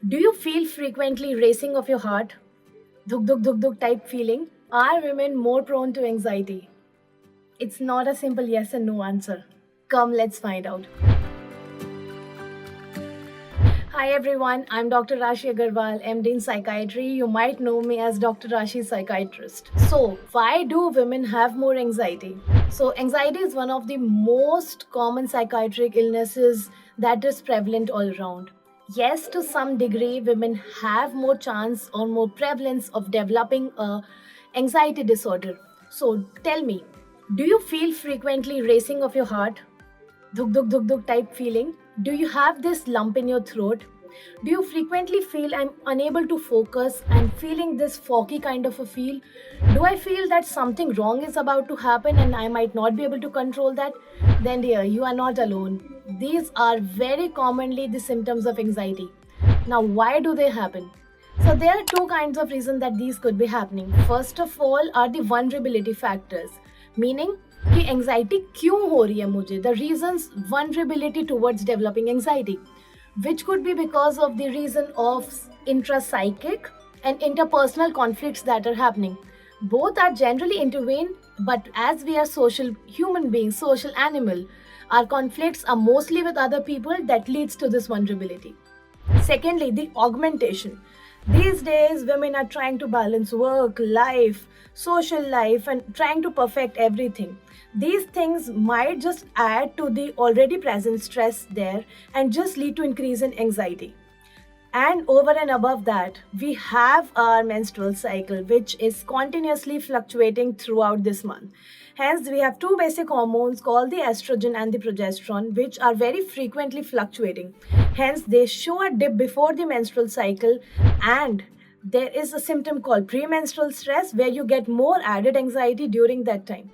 Do you feel frequently racing of your heart? Duk duk duk duk type feeling? Are women more prone to anxiety? It's not a simple yes and no answer. Come, let's find out. Hi everyone, I'm Dr. Rashi Agarwal, MD in Psychiatry. You might know me as Dr. Rashi Psychiatrist. So, why do women have more anxiety? So, anxiety is one of the most common psychiatric illnesses that is prevalent all around. Yes, to some degree, women have more chance or more prevalence of developing a anxiety disorder. So, tell me, do you feel frequently racing of your heart? Duk duk duk duk type feeling? Do you have this lump in your throat? Do you frequently feel I'm unable to focus and feeling this foggy kind of a feel? Do I feel that something wrong is about to happen and I might not be able to control that? Then, dear, you are not alone. These are very commonly the symptoms of anxiety. Now, why do they happen? So there are two kinds of reasons that these could be happening. First of all are the vulnerability factors, meaning कि anxiety क्यों हो रही है मुझे, the reasons vulnerability towards developing anxiety, which could be because of the reason of intrapsychic and interpersonal conflicts that are happening. Both are generally intervened, but as we are social human beings, social animal, our conflicts are mostly with other people that leads to this vulnerability. Secondly, the augmentation. These days, women are trying to balance work, life, social life, and trying to perfect everything. These things might just add to the already present stress there and just lead to increase in anxiety. And over and above that, we have our menstrual cycle, which is continuously fluctuating throughout this month. Hence, we have two basic hormones called the estrogen and the progesterone, which are very frequently fluctuating. Hence, they show a dip before the menstrual cycle, and there is a symptom called premenstrual stress where you get more added anxiety during that time.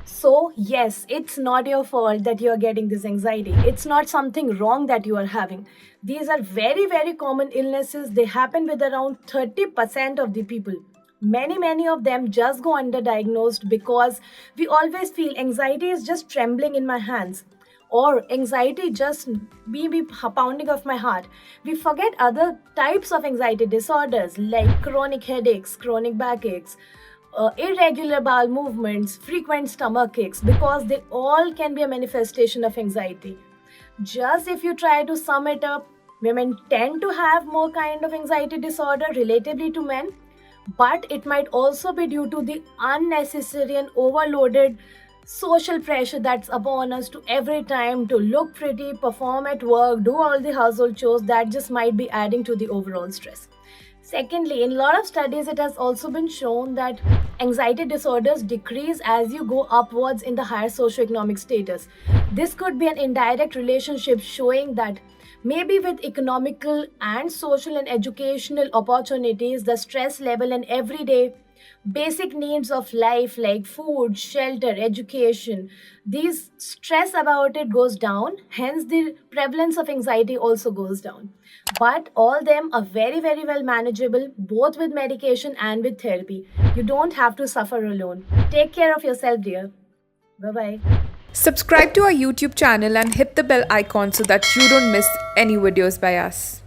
So, yes, it's not your fault that you are getting this anxiety. It's not something wrong that you are having. These are very, very common illnesses. They happen with around 30% of the people. Many of them just go underdiagnosed because we always feel anxiety is just trembling in my hands or anxiety just be pounding of my heart. We forget other types of anxiety disorders like chronic headaches, chronic backaches, irregular bowel movements, frequent stomach aches, because they all can be a manifestation of anxiety. Just if you try to sum it up, women tend to have more kind of anxiety disorder relatively to men, but it might also be due to the unnecessary and overloaded social pressure that's upon us to every time to look pretty, perform at work, do all the household chores that just might be adding to the overall stress. Secondly, in a lot of studies, it has also been shown that anxiety disorders decrease as you go upwards in the higher socioeconomic status. This could be an indirect relationship showing that maybe with economical and social and educational opportunities, the stress level and everyday basic needs of life like food, shelter, education, these stress about it goes down, hence the prevalence of anxiety also goes down. But all them are very well manageable both with medication and with therapy. You don't have to suffer alone. Take care of yourself, dear. Bye bye. Subscribe to our YouTube channel and hit the bell icon so that you don't miss any videos by us.